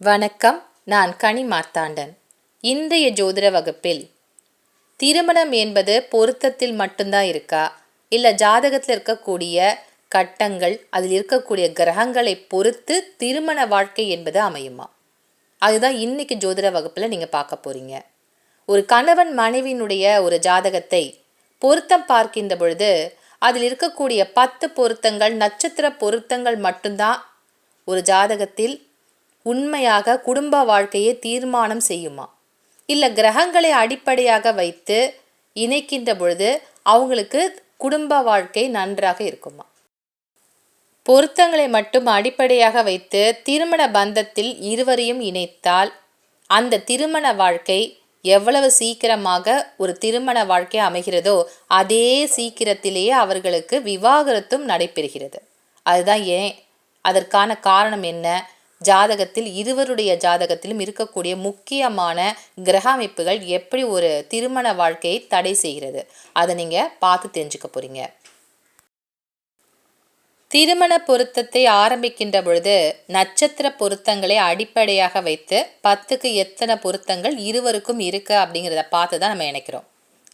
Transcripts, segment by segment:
வணக்கம். நான் கனி மார்த்தாண்டன். இன்றைய ஜோதிட வகுப்பில் திருமணம் என்பது பொருத்தத்தில் மட்டும்தான் இருக்கா, இல்லை ஜாதகத்தில் இருக்கக்கூடிய கட்டங்கள், அதில் இருக்கக்கூடிய கிரகங்களை பொறுத்து திருமண வாழ்க்கை என்பது அமையுமா, அதுதான் இன்னைக்கு ஜோதிட வகுப்பில் நீங்கள் பார்க்க போறீங்க. ஒரு கணவன் மனைவியினுடைய ஒரு ஜாதகத்தை பொருத்தம் பார்க்கின்ற பொழுது அதில் இருக்கக்கூடிய 10 பொருத்தங்கள், நட்சத்திர பொருத்தங்கள் மட்டும்தான் ஒரு ஜாதகத்தில் உண்மையாக குடும்ப வாழ்க்கையை தீர்மானம் செய்யுமா, இல்லை கிரகங்களை அடிப்படையாக வைத்து இணைக்கின்ற பொழுது அவங்களுக்கு குடும்ப வாழ்க்கை நன்றாக இருக்குமா? பொருத்தங்களை மட்டும் அடிப்படையாக வைத்து திருமண பந்தத்தில் இருவரையும் இணைத்தால் அந்த திருமண வாழ்க்கை எவ்வளவு சீக்கிரமாக ஒரு திருமண வாழ்க்கை அமைகிறதோ அதே சீக்கிரத்திலேயே அவர்களுக்கு விவாகரத்தும் நடைபெறுகிறது. அதுதான் ஏன், அதற்கான காரணம் என்ன, ஜாதகத்தில் இருவருடைய ஜாதகத்திலும் இருக்கக்கூடிய முக்கியமான கிரக அமைப்புகள் எப்படி ஒரு திருமண வாழ்க்கையை தடை செய்கிறது, அதை நீங்கள் பார்த்து தெரிஞ்சுக்க போறீங்க. திருமண பொருத்தத்தை ஆரம்பிக்கின்ற பொழுது நட்சத்திர பொருத்தங்களை அடிப்படையாக வைத்து 10க்கு எத்தனை பொருத்தங்கள் இருவருக்கும் இருக்கு அப்படிங்கிறத பார்த்து தான் நம்ம நினைக்கிறோம்.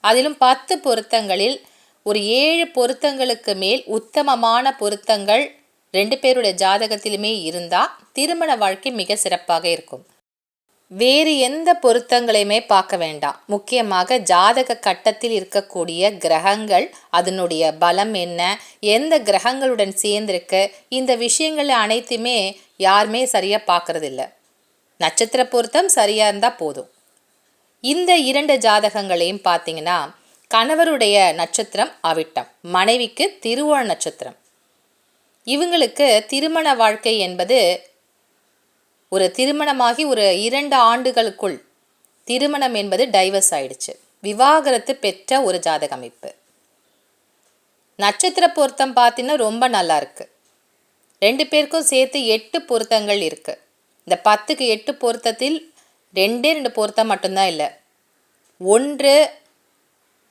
அதிலும் 10 பொருத்தங்களில் ஒரு 7 பொருத்தங்களுக்கு மேல் உத்தமமான பொருத்தங்கள் 2 பேருடைய ஜாதகத்திலுமே இருந்தால் திருமண வாழ்க்கை மிக சிறப்பாக இருக்கும். வேறு எந்த பொருத்தங்களையுமே பார்க்க வேண்டாம். முக்கியமாக ஜாதக கட்டத்தில் இருக்கக்கூடிய கிரகங்கள், அதனுடைய பலம் என்ன, எந்த கிரகங்களுடன் சேர்ந்திருக்கு, இந்த விஷயங்கள் அனைத்துமே யாருமே சரியாக பார்க்கறதில்ல. நட்சத்திர பொருத்தம் சரியாக இருந்தால் போதும். இந்த 2 ஜாதகங்களையும் பார்த்தீங்கன்னா, கணவருடைய நட்சத்திரம் அவிட்டம், மனைவிக்கு திருவோண நட்சத்திரம். இவங்களுக்கு திருமண வாழ்க்கை என்பது ஒரு திருமணமாகி ஒரு 2 ஆண்டுகளுக்குள் திருமணம் என்பது டைவர்ஸ் ஆயிடுச்சு, விவாகரத்து பெற்ற ஒரு ஜாதக அமைப்பு. நட்சத்திர பொருத்தம் பார்த்தீங்கன்னா ரொம்ப நல்லா இருக்கு. 2 பேருக்கும் சேர்த்து 8 பொருத்தங்கள் இருக்கு. இந்த 10க்கு 8 பொருத்தத்தில் 2 பொருத்தம் மட்டும்தான் இல்லை. 1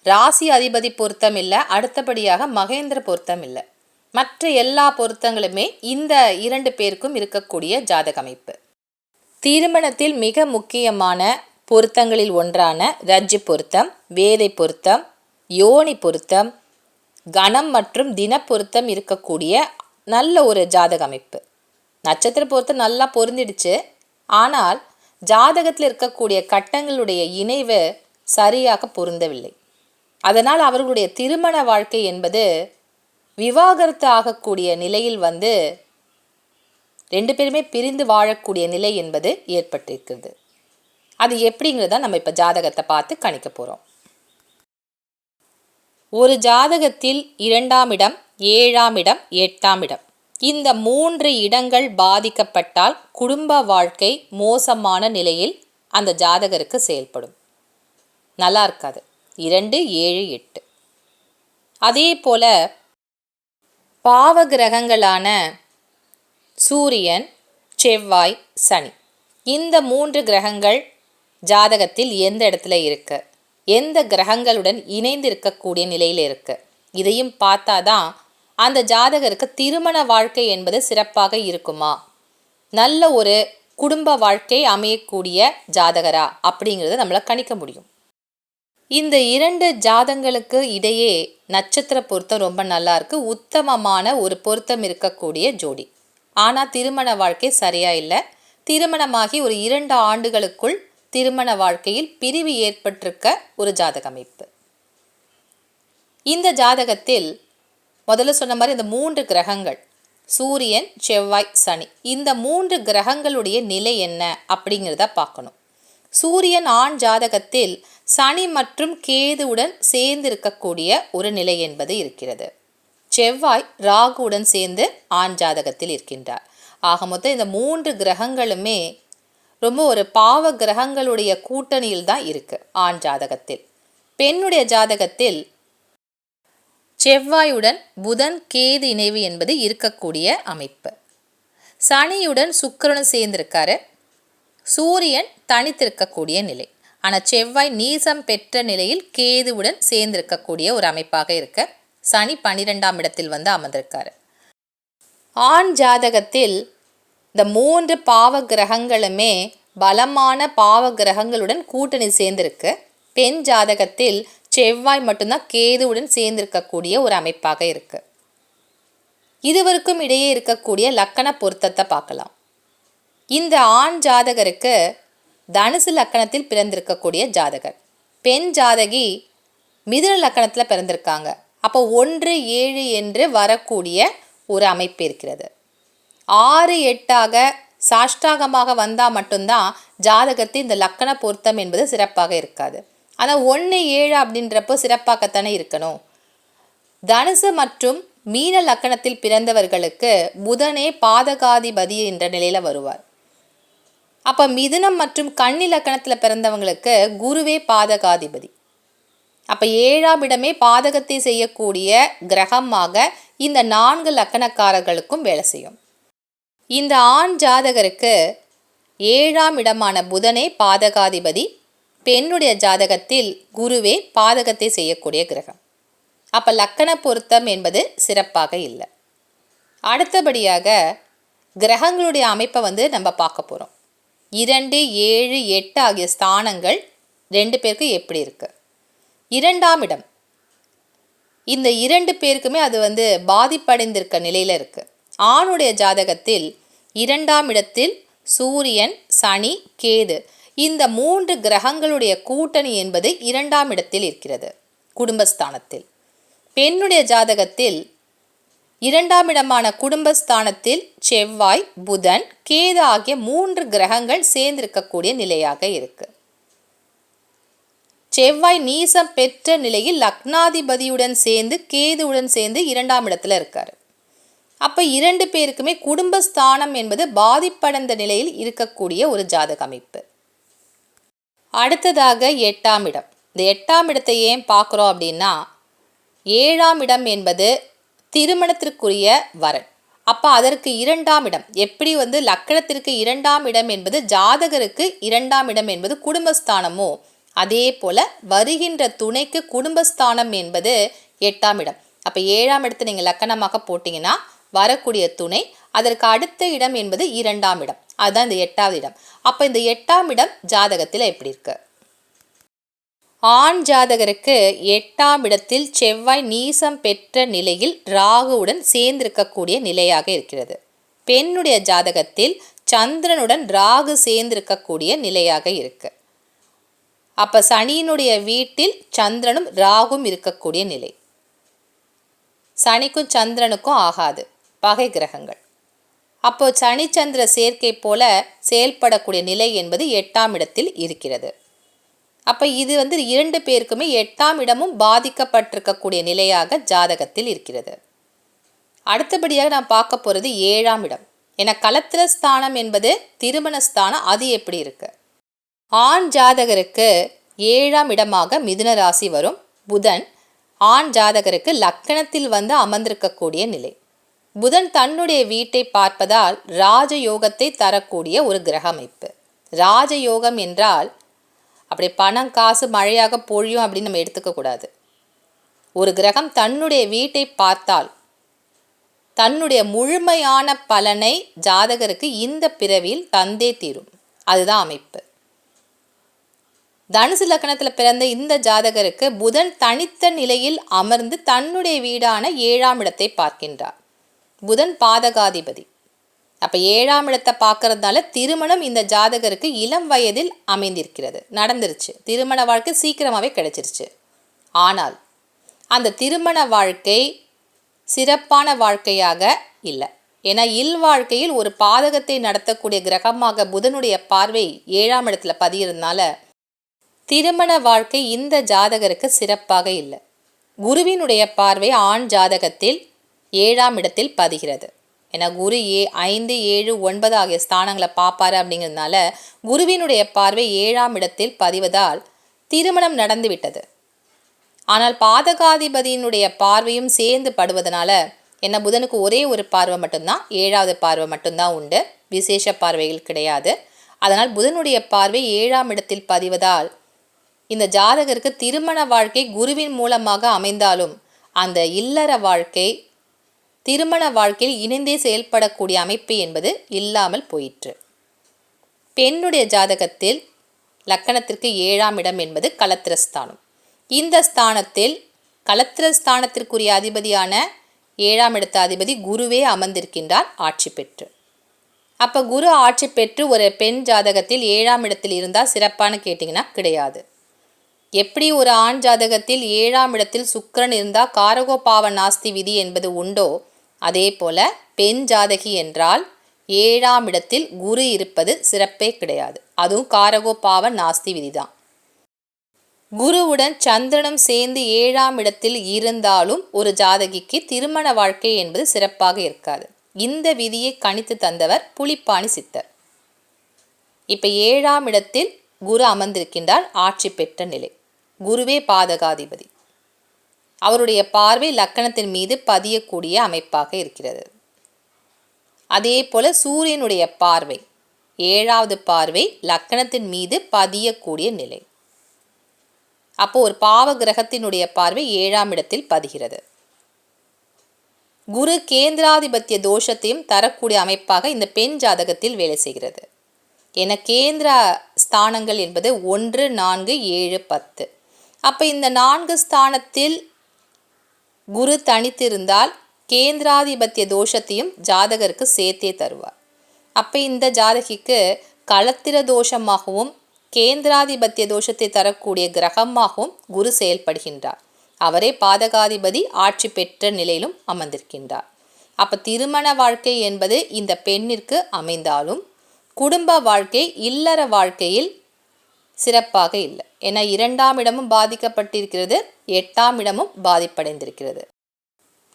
ராசி அதிபதி பொருத்தம் இல்லை, அடுத்தபடியாக மகேந்திர பொருத்தம் இல்லை. மற்ற எல்லா பொருத்தங்களுமே இந்த 2 பேருக்கும் இருக்கக்கூடிய ஜாதக அமைப்பு. திருமணத்தில் மிக முக்கியமான பொருத்தங்களில் ஒன்றான ரஜ்ஜு பொருத்தம், வேதை பொருத்தம், யோனி பொருத்தம், கணம் மற்றும் தின பொருத்தம் இருக்கக்கூடிய நல்ல ஒரு ஜாதக அமைப்பு. நட்சத்திர பொருத்தம் நல்லா பொருந்திடுச்சு, ஆனால் ஜாதகத்தில் இருக்கக்கூடிய கட்டங்களுடைய இணைவு சரியாக பொருந்தவில்லை. அதனால் அவர்களுடைய திருமண வாழ்க்கை என்பது விவாகரத்து ஆகக்கூடிய நிலையில் 2 பேருமே பிரிந்து வாழக்கூடிய நிலை என்பது ஏற்பட்டிருக்கிறது. அது எப்படிங்கிறத நம்ம இப்போ ஜாதகத்தை பார்த்து கணிக்க போகிறோம். ஒரு ஜாதகத்தில் 2ஆம் இடம், 7ஆம் இடம், 8ஆம் இடம், இந்த 3 இடங்கள் பாதிக்கப்பட்டால் குடும்ப வாழ்க்கை மோசமான நிலையில் அந்த ஜாதகருக்கு செயல்படும், நல்லா இருக்காது. 2, 7, 8. அதே போல பாவ கிரகங்களான சூரியன், செவ்வாய், சனி, இந்த 3 கிரகங்கள் ஜாதகத்தில் எந்த இடத்துல இருக்கு, எந்த கிரகங்களுடன் இணைந்து இருக்கக்கூடிய நிலையில் இருக்கு, இதையும் பார்த்தாதான் அந்த ஜாதகருக்கு திருமண வாழ்க்கை என்பது சிறப்பாக இருக்குமா, நல்ல ஒரு குடும்ப வாழ்க்கை அமையக்கூடிய ஜாதகரா அப்படிங்கிறத நம்மளால் கணிக்க முடியும். இந்த 2 ஜாதங்களுக்கு இடையே நட்சத்திர பொருத்தம் ரொம்ப நல்லா இருக்கு, உத்தமமான ஒரு பொருத்தம் இருக்கக்கூடிய ஜோடி. ஆனால் திருமண வாழ்க்கை சரியா இல்லை. திருமணமாகி ஒரு 2 ஆண்டுகளுக்குள் திருமண வாழ்க்கையில் பிரிவு ஏற்பட்டிருக்க ஒரு ஜாதக அமைப்பு. இந்த ஜாதகத்தில் முதல்ல சொன்ன மாதிரி இந்த 3 கிரகங்கள் சூரியன், செவ்வாய், சனி, இந்த 3 கிரகங்களுடைய நிலை என்ன அப்படிங்கிறத பார்க்கணும். சூரியன் ஆண் ஜாதகத்தில் சனி மற்றும் கேதுவுடன் சேர்ந்து இருக்கக்கூடிய ஒரு நிலை என்பது இருக்கிறது. செவ்வாய் ராகுவுடன் சேர்ந்து ஆண் ஜாதகத்தில் இருக்கின்றார். ஆக மொத்தம் இந்த 3 கிரகங்களுமே ரொம்ப ஒரு பாவ கிரகங்களுடைய கூட்டணியில் தான் இருக்கு ஆண் ஜாதகத்தில். பெண்ணுடைய ஜாதகத்தில் செவ்வாயுடன் புதன் கேது இணைவு என்பது இருக்கக்கூடிய அமைப்பு. சனியுடன் சுக்கிரனும் சேர்ந்திருக்காரு. சூரியன் தனித்திருக்கக்கூடிய நிலை. ஆனால் செவ்வாய் நீசம் பெற்ற நிலையில் கேதுவுடன் சேர்ந்திருக்கக்கூடிய ஒரு அமைப்பாக இருக்க சனி 12ஆம் இடத்தில் அமர்ந்திருக்காரு. ஆண் ஜாதகத்தில் இந்த 3 பாவ கிரகங்களுமே பலமான பாவ கிரகங்களுடன் கூட்டணி சேர்ந்திருக்கு. பெண் ஜாதகத்தில் செவ்வாய் மட்டும்தான் கேதுவுடன் சேர்ந்திருக்கக்கூடிய ஒரு அமைப்பாக இருக்கு. இருவருக்கும் இடையே இருக்கக்கூடிய லக்கண பொருத்தத்தை பார்க்கலாம். இந்த ஆண் ஜாதகருக்கு தனுசு லக்கணத்தில் பிறந்திருக்கக்கூடிய ஜாதகர், பெண் ஜாதகி மிதுன லக்கணத்தில் பிறந்திருக்காங்க. அப்போ 1, 7 என்று வரக்கூடிய ஒரு அமைப்பு இருக்கிறது. 6, 8ஆக சாஷ்டாகமாக வந்தால் மட்டும்தான் ஜாதகத்தில் இந்த லக்கண பொருத்தம் என்பது சிறப்பாக இருக்காது. ஆனால் 1, 7 அப்படின்றப்போ சிறப்பாகத்தானே இருக்கணும். தனுசு மற்றும் மீன லக்கணத்தில் பிறந்தவர்களுக்கு புதனே பாதகாதிபதி என்ற நிலையில் வருவார். அப்போ மிதுனம் மற்றும் கன்னி லக்கணத்தில் பிறந்தவங்களுக்கு குருவே பாதகாதிபதி. அப்போ 7ஆம் இடமே பாதகத்தை செய்யக்கூடிய கிரகமாக இந்த 4 லக்கணக்காரர்களுக்கும் வேலை செய்யும். இந்த ஆண் ஜாதகருக்கு 7ஆம் இடமான புதனே பாதகாதிபதி, பெண்ணுடைய ஜாதகத்தில் குருவே பாதகத்தை செய்யக்கூடிய கிரகம். அப்போ லக்கண பொருத்தம் என்பது சிறப்பாக இல்லை. அடுத்தபடியாக கிரகங்களுடைய அமைப்பை நம்ம பார்க்க போகிறோம். 2, 7, 8 ஆகிய ஸ்தானங்கள் 2 பேருக்கு எப்படி இருக்கு. 2ஆம் இடம், இந்த 2 பேருக்குமே அது பாதிப்படைந்திருக்க நிலையில் இருக்குது. ஆணுடைய ஜாதகத்தில் 2ஆம் இடத்தில் சூரியன், சனி, கேது இந்த 3 கிரகங்களுடைய கூட்டணி என்பது 2ஆம் இடத்தில் இருக்கிறது, குடும்பஸ்தானத்தில். பெண்ணுடைய ஜாதகத்தில் 2ஆம் இடமான குடும்பஸ்தானத்தில் செவ்வாய், புதன், கேது ஆகிய 3 கிரகங்கள் சேர்ந்திருக்கக்கூடிய நிலையாக இருக்கு. செவ்வாய் நீசம் பெற்ற நிலையில் லக்னாதிபதியுடன் சேர்ந்து கேதுவுடன் சேர்ந்து 2ஆம் இடத்துல இருக்காரு. அப்போ 2 பேருக்குமே குடும்பஸ்தானம் என்பது பாதிப்படைந்த நிலையில் இருக்கக்கூடிய ஒரு ஜாதக அமைப்பு. அடுத்ததாக 8ஆம் இடம். இந்த 8ஆம் இடத்தை ஏன் பார்க்குறோம் அப்படின்னா, 7ஆம் இடம் என்பது திருமணத்திற்குரிய வரன். அப்போ அதற்கு 2ஆம் இடம் எப்படி லக்கணத்திற்கு 2ஆம் இடம் என்பது ஜாதகருக்கு 2ஆம் இடம் என்பது குடும்பஸ்தானமோ, அதே போல் வருகின்ற துணைக்கு குடும்பஸ்தானம் என்பது 8ஆம் இடம். அப்போ 7ஆம் இடத்தை நீங்கள் லக்கணமாக போட்டிங்கன்னா வரக்கூடிய துணை அதற்கு அடுத்த இடம் என்பது 2ஆம் இடம், அதுதான் இந்த 8ஆவது இடம். அப்போ இந்த 8ஆம் இடம் ஜாதகத்தில் எப்படி இருக்கு? ஆண் ஜாதகருக்கு 8ஆம் இடத்தில் செவ்வாய் நீசம் பெற்ற நிலையில் ராகுவுடன் சேர்ந்திருக்கக்கூடிய நிலையாக இருக்கிறது. பெண்ணுடைய ஜாதகத்தில் சந்திரனுடன் ராகு சேர்ந்திருக்கக்கூடிய நிலையாக இருக்கு. அப்போ சனியினுடைய வீட்டில் சந்திரனும் ராகும் இருக்கக்கூடிய நிலை. சனிக்கும் சந்திரனுக்கும் ஆகாது, பகை கிரகங்கள். அப்போ சனி சந்திர சேர்க்கை போல செயல்படக்கூடிய நிலை என்பது 8ஆம் இடத்தில் இருக்கிறது. அப்போ இது 2 பேருக்குமே 8ஆம் இடமும் பாதிக்கப்பட்டிருக்கக்கூடிய நிலையாக ஜாதகத்தில் இருக்கிறது. அடுத்தபடியாக நான் பார்க்க போகிறது 7ஆம் இடம். ஏன்னா களத்திர ஸ்தானம் என்பது திருமணஸ்தானம், அது எப்படி இருக்கு? ஆண் ஜாதகருக்கு 7ஆம் இடமாக மிதுன ராசி வரும். புதன் ஆண் ஜாதகருக்கு லக்கணத்தில் அமர்ந்திருக்கக்கூடிய நிலை. புதன் தன்னுடைய வீட்டை பார்ப்பதால் ராஜயோகத்தை தரக்கூடிய ஒரு கிரக அமைப்பு. ராஜயோகம் என்றால் அப்படி பணம் காசு மழையாக பொழியும் அப்படின்னு நம்ம எடுத்துக்கக்கூடாது. ஒரு கிரகம் தன்னுடைய வீட்டை பார்த்தால் தன்னுடைய முழுமையான பலனை ஜாதகருக்கு இந்த பிறவியில் தந்தே தீரும், அதுதான் அமைப்பு. தனுசு லக்கணத்தில் பிறந்த இந்த ஜாதகருக்கு புதன் தனித்த நிலையில் அமர்ந்து தன்னுடைய வீடான 7ஆம் இடத்தை பார்க்கின்றார். புதன் பாதகாதிபதி. அப்போ 7ஆம் இடத்தை பார்க்கறதுனால திருமணம் இந்த ஜாதகருக்கு இளம் வயதில் அமைந்திருக்கிறது, நடந்துருச்சு. திருமண வாழ்க்கை சீக்கிரமாகவே கிடைச்சிருச்சு. ஆனால் அந்த திருமண வாழ்க்கை சிறப்பான வாழ்க்கையாக இல்லை. ஏன்னா இல்வாழ்க்கையில் ஒரு பாதகத்தை நடத்தக்கூடிய கிரகமாக புதனுடைய பார்வை 7ஆம் இடத்துல பதிகிறதுனால திருமண வாழ்க்கை இந்த ஜாதகருக்கு சிறப்பாக இல்லை. குருவினுடைய பார்வை ஆண் ஜாதகத்தில் 7ஆம் இடத்தில் பதிகிறது. ஏன்னா குரு 5, 7, 9 ஆகிய ஸ்தானங்களை பார்ப்பாரு. அப்படிங்கிறதுனால குருவினுடைய பார்வை 7ஆம் இடத்தில் பதிவதால் திருமணம் நடந்து விட்டது. ஆனால் பாதகாதிபதியினுடைய பார்வையும் சேர்ந்து படுவதனால என்ன, புதனுக்கு ஒரே ஒரு பார்வை மட்டும்தான், 7ஆவது பார்வை மட்டும்தான் உண்டு, விசேஷ பார்வைகள் கிடையாது. அதனால் புதனுடைய பார்வை 7ஆம் இடத்தில் பதிவதால் இந்த ஜாதகருக்கு திருமண வாழ்க்கை குருவின் மூலமாக அமைந்தாலும் அந்த இல்லற வாழ்க்கை திருமண வாழ்க்கையில் இணைந்தே செயல்படக்கூடிய அமைப்பு என்பது இல்லாமல் போயிற்று. பெண்ணுடைய ஜாதகத்தில் லக்கணத்திற்கு 7ஆம் இடம் என்பது களத்திரஸ்தானம். இந்த ஸ்தானத்தில் களத்திரஸ்தானத்திற்குரிய அதிபதியான 7ஆம் இடத்து அதிபதி குருவே அமர்ந்திருக்கின்றார் ஆட்சி பெற்று. அப்போ குரு ஆட்சி பெற்று ஒரு பெண் ஜாதகத்தில் 7ஆம் இடத்தில் இருந்தால் சிறப்பானு கேட்டிங்கன்னா கிடையாது. எப்படி ஒரு ஆண் ஜாதகத்தில் 7ஆம் இடத்தில் சுக்கிரன் இருந்தால் காரகோபாவ நாஸ்தி விதி என்பது உண்டோ, அதே போல பெண் ஜாதகி என்றால் 7ஆம் இடத்தில் குரு இருப்பது சிறப்பே கிடையாது. அதுவும் காரகோபாவ நாஸ்தி விதி தான். குருவுடன் சந்திரனும் சேர்ந்து 7ஆம் இடத்தில் இருந்தாலும் ஒரு ஜாதகிக்கு திருமண வாழ்க்கை என்பது சிறப்பாக இருக்காது. இந்த விதியை கணித்து தந்தவர் புலிப்பாணி சித்தர். இப்போ 7ஆம் இடத்தில் குரு அமர்ந்திருக்கின்றார் ஆட்சி பெற்ற நிலை. குருவே பாதகாதிபதி. அவருடைய பார்வை லக்கணத்தின் மீது பதியக்கூடிய அமைப்பாக இருக்கிறது. அதே போல சூரியனுடைய பார்வை 7வது பார்வை லக்கணத்தின் மீது பதியக்கூடிய நிலை. அப்போ ஒரு பாவ கிரகத்தினுடைய பார்வை 7ஆம் இடத்தில் பதிகிறது. குரு கேந்திராதிபத்திய தோஷத்தையும் தரக்கூடிய அமைப்பாக இந்த பெண் ஜாதகத்தில் வேலை செய்கிறது. என கேந்திர ஸ்தானங்கள் என்பது 1, 4, 7, 10. அப்போ இந்த 4 ஸ்தானத்தில் குரு தனித்திருந்தால் கேந்திராதிபத்திய தோஷத்தையும் ஜாதகருக்கு சேர்த்தே தருவார். அப்போ இந்த ஜாதகிக்கு களத்திர தோஷமாகவும் கேந்திராதிபத்திய தோஷத்தை தரக்கூடிய கிரகமாகவும் குரு செயல்படுகின்றார். அவரே பாதகாதிபதி ஆட்சி பெற்ற நிலையிலும் அமர்ந்திருக்கின்றார். அப்போ திருமண வாழ்க்கை என்பது இந்த பெண்ணிற்கு அமைந்தாலும் குடும்ப வாழ்க்கை இல்லற வாழ்க்கையில் சிறப்பாக இல்லை. ஏன்னா 2ஆம் இடமும் பாதிக்கப்பட்டிருக்கிறது, 8ஆம் இடமும் பாதிப்படைந்திருக்கிறது.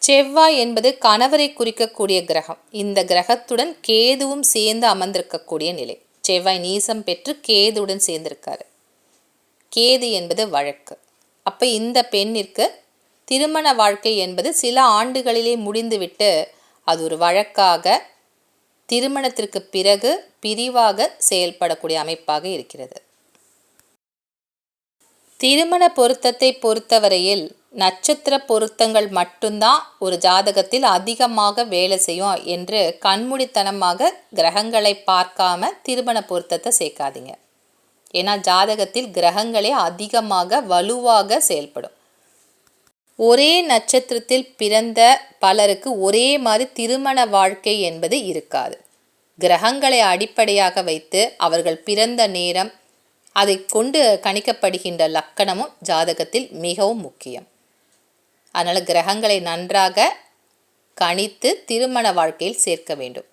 செவ்வாய் என்பது கணவரை குறிக்கக்கூடிய கிரகம். இந்த கிரகத்துடன் கேதுவும் சேர்ந்து அமர்ந்திருக்கக்கூடிய நிலை. செவ்வாய் நீசம் பெற்று கேதுவுடன் சேர்ந்திருக்காரு. கேது என்பது வழக்கு. அப்போ இந்த பெண்ணிற்கு திருமண வாழ்க்கை என்பது சில ஆண்டுகளிலே முடிந்துவிட்டு அது ஒரு வழக்காக திருமணத்திற்கு பிறகு பிரிவாக செயல்படக்கூடிய அமைப்பாக இருக்கிறது. திருமண பொருத்தத்தை பொறுத்தவரையில் நட்சத்திர பொருத்தங்கள் மட்டும்தான் ஒரு ஜாதகத்தில் அதிகமாக வேலை செய்யும் என்று கண்மூடித்தனமாக கிரகங்களை பார்க்காம திருமண பொருத்தத்தை சேர்க்காதீங்க. ஏன்னா ஜாதகத்தில் கிரகங்களே அதிகமாக வலுவாக செயல்படும். ஒரே நட்சத்திரத்தில் பிறந்த பலருக்கு ஒரே மாதிரி திருமண வாழ்க்கை என்பது இருக்காது. கிரகங்களை அடிப்படையாக வைத்து அவர்கள் பிறந்த நேரம் அதை கொண்டு கணிக்கப்படுகின்ற லக்கணமும் ஜாதகத்தில் மிகவும் முக்கியம். அதனால் கிரகங்களை நன்றாக கணித்து திருமண வாழ்க்கையில் சேர்க்க வேண்டும்.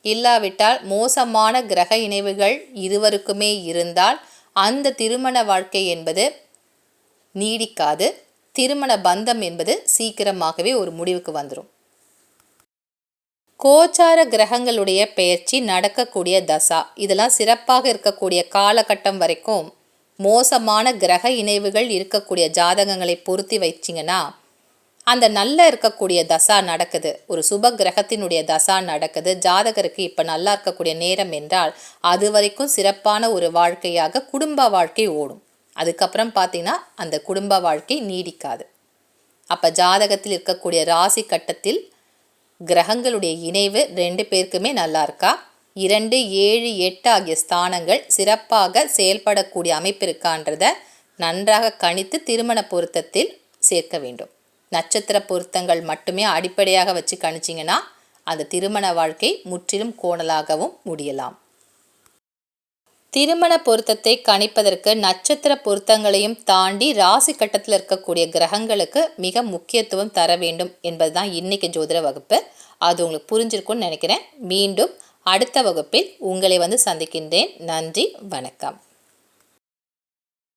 இல்லாவிட்டால் மோசமான கிரக இணைவுகள் இருவருக்குமே இருந்தால் அந்த திருமண வாழ்க்கை என்பது நீடிக்காது. திருமண பந்தம் என்பது சீக்கிரமாகவே ஒரு முடிவுக்கு வந்துடும். கோச்சார கிரகங்களுடைய பெயர்ச்சி நடக்கக்கூடிய தசா இதெல்லாம் சிறப்பாக இருக்கக்கூடிய காலகட்டம் வரைக்கும் மோசமான கிரக இணைவுகள் இருக்கக்கூடிய ஜாதகங்களை பொருத்தி வச்சிங்கன்னா அந்த நல்ல இருக்கக்கூடிய தசா நடக்குது, ஒரு சுப கிரகத்தினுடைய தசா நடக்குது, ஜாதகருக்கு இப்போ நல்லா இருக்கக்கூடிய நேரம் என்றால் அது வரைக்கும் சிறப்பான ஒரு வாழ்க்கையாக குடும்ப வாழ்க்கை ஓடும். அதுக்கப்புறம் பார்த்திங்கன்னா அந்த குடும்ப வாழ்க்கை நீடிக்காது. அப்போ ஜாதகத்தில் இருக்கக்கூடிய ராசி கட்டத்தில் கிரகங்களுடைய இணைவு 2 பேருக்குமே நல்லா இருக்கா, 2, 7, 8 ஆகிய ஸ்தானங்கள் சிறப்பாக செயல்படக்கூடிய அமைப்பு இருக்கான்றதை நன்றாக கணித்து திருமண பொருத்தத்தில் சேர்க்க வேண்டும். நட்சத்திர பொருத்தங்கள் மட்டுமே அடிப்படையாக வச்சு கணிச்சிங்கன்னா அந்த திருமண வாழ்க்கை முற்றிலும் கோணலாகவும் முடியலாம். திருமண பொருத்தத்தை கணிப்பதற்கு நட்சத்திர பொருத்தங்களையும் தாண்டி ராசி கட்டத்தில் இருக்கக்கூடிய கிரகங்களுக்கு மிக முக்கியத்துவம் தர வேண்டும் என்பதுதான் இன்னைக்கு ஜோதிட வகுப்பு. அது உங்களுக்கு புரிஞ்சிருக்கும்னு நினைக்கிறேன். மீண்டும் அடுத்த வகுப்பில் உங்களை சந்திக்கின்றேன். நன்றி, வணக்கம்.